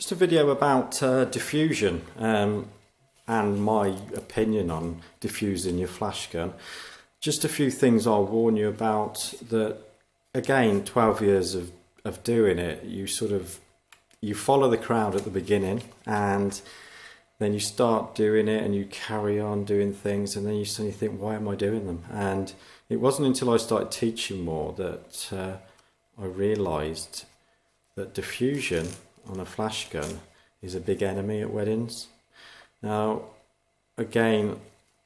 Just a video about diffusion and my opinion on diffusing your flash gun. Just a few things I'll warn you about that, again, 12 years of doing it, you follow the crowd at the beginning and then you start doing it and you carry on doing things and then you suddenly think, why am I doing them? And it wasn't until I started teaching more that I realised that diffusion on a flash gun is a big enemy at weddings. Now, again,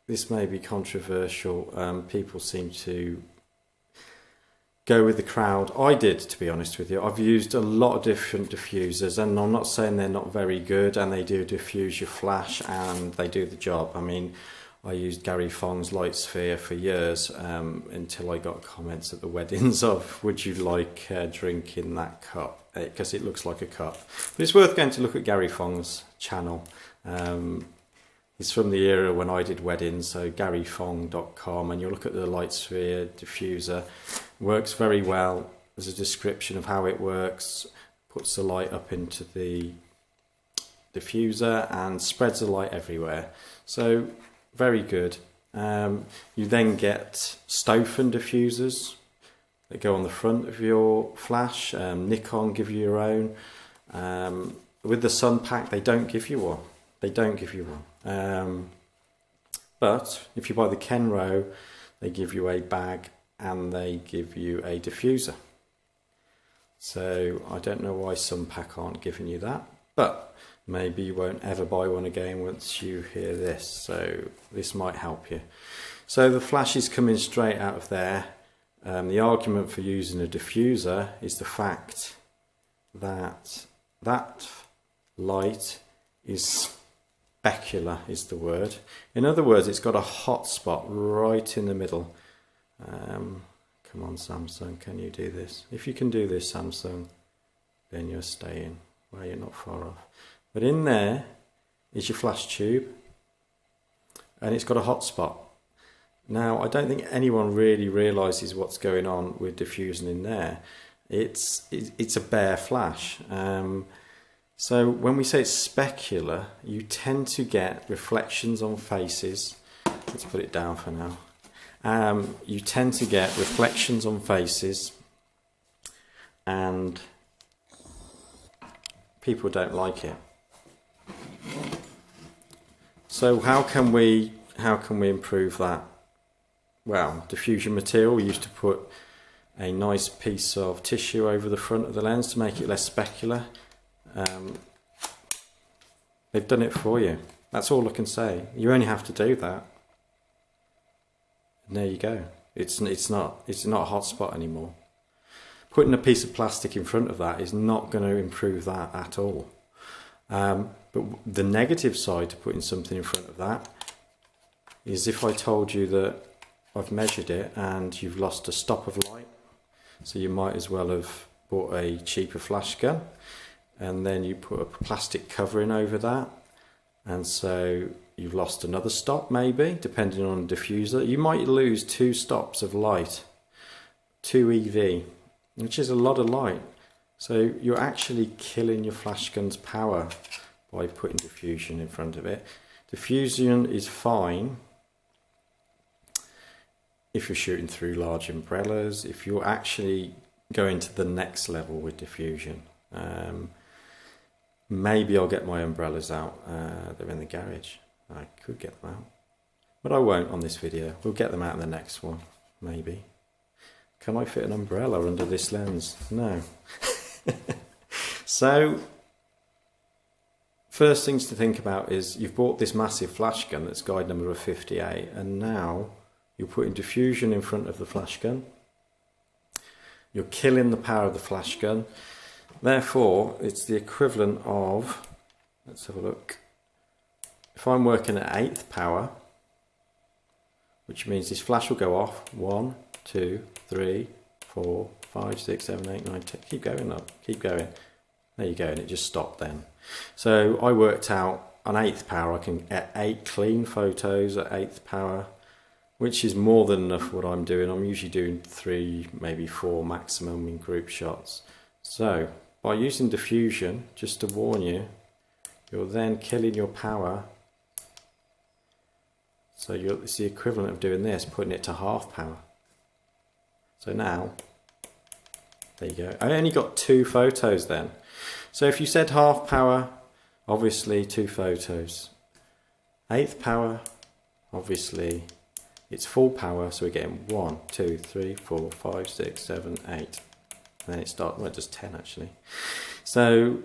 this may be controversial. People seem to go with the crowd. I did, to be honest with you. I've used a lot of different diffusers, and I'm not saying they're not very good, and they do diffuse your flash and they do the job. I mean, I used Gary Fong's light sphere for years until I got comments at the weddings of, would you like a drink in that cup? Because it looks like a cup. But it's worth going to look at Gary Fong's channel. It's from the era when I did weddings, so garyfong.com, and you'll look at the light sphere diffuser. Works very well. There's a description of how it works, puts the light up into the diffuser and spreads the light everywhere. So very good. You then get Stoffen diffusers that go on the front of your flash. Nikon give you your own. With the Sunpak, they don't give you one. They don't give you one. But if you buy the Canon, they give you a bag and they give you a diffuser. So I don't know why Sunpak aren't giving you that, but maybe you won't ever buy one again once you hear this. So this might help you. So the flash is coming straight out of there. The argument for using a diffuser is the fact that that light is specular, is the word. In other words, it's got a hot spot right in the middle. Come on, Samsung, can you do this? If you can do this, Samsung, then you're staying. Well, you're not far off. But in there is your flash tube, and it's got a hot spot. Now, I don't think anyone really realises what's going on with diffusing in there. It's a bare flash. So when we say it's specular, you tend to get reflections on faces. Let's put it down for now. You tend to get reflections on faces, and people don't like it. So how can we improve that? Well, diffusion material, we used to put a nice piece of tissue over the front of the lens to make it less specular. They've done it for you. That's all I can say. You only have to do that. And there you go. It's not a hot spot anymore. Putting a piece of plastic in front of that is not going to improve that at all. But the negative side to putting something in front of that is if I told you that I've measured it and you've lost a stop of light, so you might as well have bought a cheaper flash gun, and then you put a plastic covering over that, and so you've lost another stop maybe, depending on the diffuser. You might lose 2 stops of light, 2 EV, which is a lot of light. So you're actually killing your flash gun's power by putting diffusion in front of it. Diffusion is fine if you're shooting through large umbrellas, if you're actually going to the next level with diffusion. Maybe I'll get my umbrellas out. They're in the garage. I could get them out, but I won't on this video. We'll get them out in the next one, maybe. Can I fit an umbrella under this lens? No. So, first things to think about is you've bought this massive flash gun that's guide number of 58, and now you're putting diffusion in front of the flash gun. You're killing the power of the flash gun. Therefore, it's the equivalent of, let's have a look. If I'm working at 8th power, which means this flash will go off 1, 2, 3, 4, 5, 6, 7, 8, 9, 10. Keep going up, keep going. There you go, and it just stopped then. So I worked out on 8th power, I can get 8 clean photos at 8th power, which is more than enough what I'm doing. I'm usually doing 3, maybe 4 maximum in group shots. So by using diffusion, just to warn you, you're then killing your power. So it's the equivalent of doing this, putting it to half power. So now, there you go. I only got 2 photos then. So if you said half power, obviously 2 photos. 1/8 power, obviously it's full power, so we're getting 1, 2, 3, 4, 5, 6, 7, 8. And then it starts, well, just 10 actually. So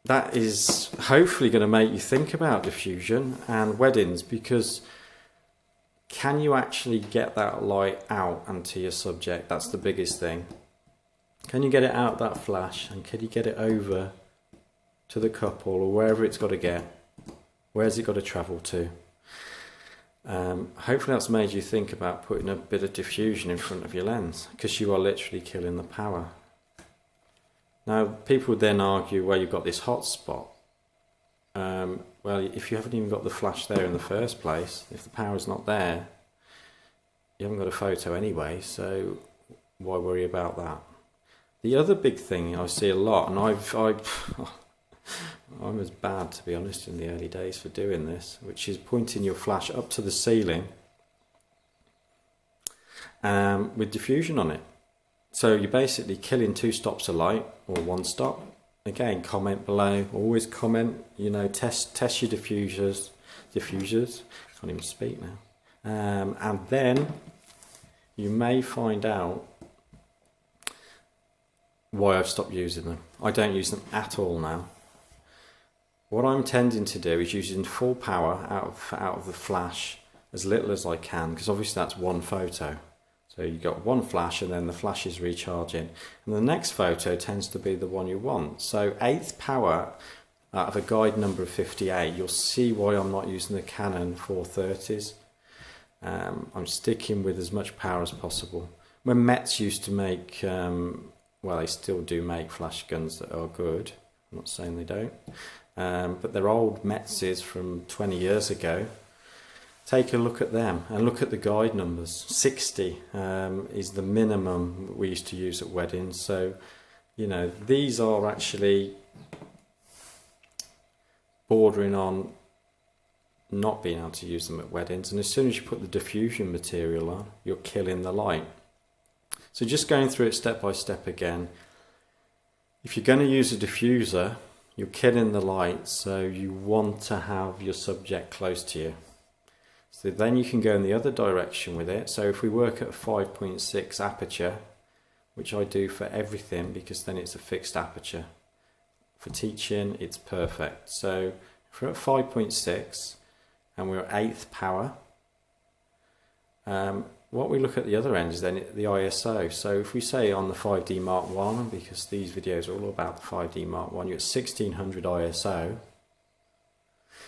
that is hopefully going to make you think about diffusion and weddings, because can you actually get that light out onto your subject? That's the biggest thing. Can you get it out that flash, and can you get it over to the couple or wherever it's got to get? Where's it got to travel to? Hopefully that's made you think about putting a bit of diffusion in front of your lens, because you are literally killing the power. Now people would then argue, well, you've got this hot spot. Well, if you haven't even got the flash there in the first place, if the power's not there, you haven't got a photo anyway, so why worry about that? The other big thing I see a lot, and I'm as bad, to be honest, in the early days for doing this, which is pointing your flash up to the ceiling with diffusion on it. So you're basically killing 2 stops of light, or 1 stop. Again, comment below, always comment, you know, test your diffusers, can't even speak now. And then you may find out why I've stopped using them. I don't use them at all now. What I'm tending to do is using full power out of the flash as little as I can, because obviously that's 1 photo. So you've got 1 flash, and then the flash is recharging, and the next photo tends to be the one you want. So 1/8 power out of a guide number of 58, you'll see why I'm not using the Canon 430s. I'm sticking with as much power as possible. When Mets used to make, well, they still do make flash guns that are good, I'm not saying they don't, but they're old Metses from 20 years ago. Take a look at them and look at the guide numbers. 60 is the minimum we used to use at weddings. So, you know, these are actually bordering on not being able to use them at weddings. And as soon as you put the diffusion material on, you're killing the light. So just going through it step by step again. If you're going to use a diffuser, you're killing the light, so you want to have your subject close to you. So then you can go in the other direction with it. So if we work at 5.6 aperture, which I do for everything, because then it's a fixed aperture. For teaching, it's perfect. So if we're at 5.6 and we're at 1/8 power, what we look at the other end is then the ISO. So if we say on the 5D Mark I, because these videos are all about the 5D Mark I, you're at 1600 ISO.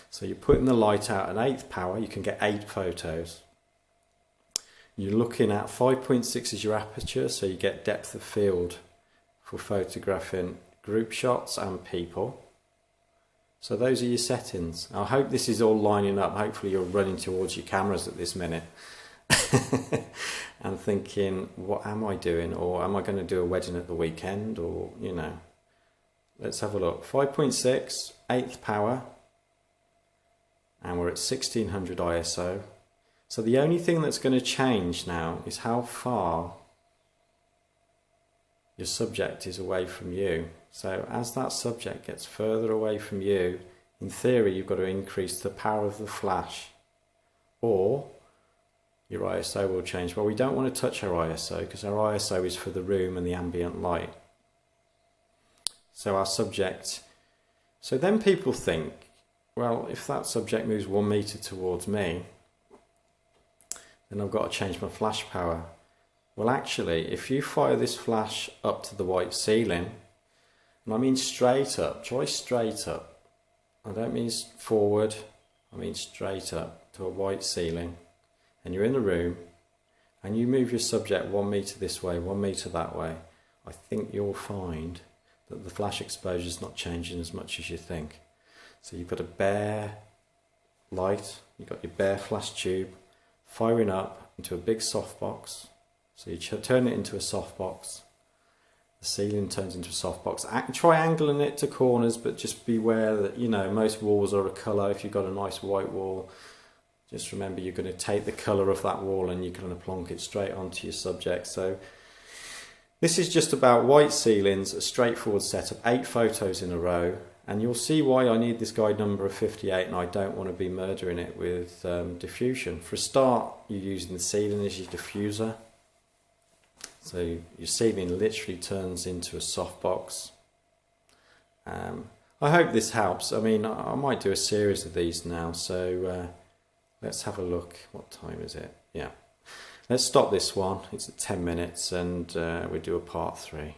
So you're putting the light out at 1/8 power, you can get 8 photos. You're looking at 5.6 as your aperture, so you get depth of field for photographing group shots and people. So those are your settings. I hope this is all lining up. Hopefully you're running towards your cameras at this minute and thinking, what am I doing? Or am I going to do a wedding at the weekend? Or, you know, let's have a look. 5.6, 1/8 power. And we're at 1600 ISO. So the only thing that's going to change now is how far your subject is away from you. So as that subject gets further away from you, in theory you've got to increase the power of the flash, or your ISO will change. Well, we don't want to touch our ISO, because our ISO is for the room and the ambient light. So our subject, so then people think, well, if that subject moves 1 meter towards me, then I've got to change my flash power. Well, actually, if you fire this flash up to the white ceiling, and I mean straight up, try straight up. I don't mean forward, I mean straight up to a white ceiling, and you're in the room, and you move your subject 1 meter this way, 1 meter that way, I think you'll find that the flash exposure is not changing as much as you think. So you've got a bare light, you've got your bare flash tube firing up into a big softbox. So you turn it into a softbox. The ceiling turns into a softbox. Try angling it to corners, but just beware that, you know, most walls are a colour. If you've got a nice white wall, just remember you're going to take the colour of that wall and you're going to plonk it straight onto your subject. So this is just about white ceilings, a straightforward setup, 8 photos in a row, and you'll see why I need this guide number of 58 and I don't want to be murdering it with diffusion. For a start, you're using the ceiling as your diffuser. So your ceiling literally turns into a softbox. I hope this helps. I mean, I might do a series of these now, so let's have a look. What time is it? Yeah. Let's stop this one. It's at 10 minutes and we do a part 3.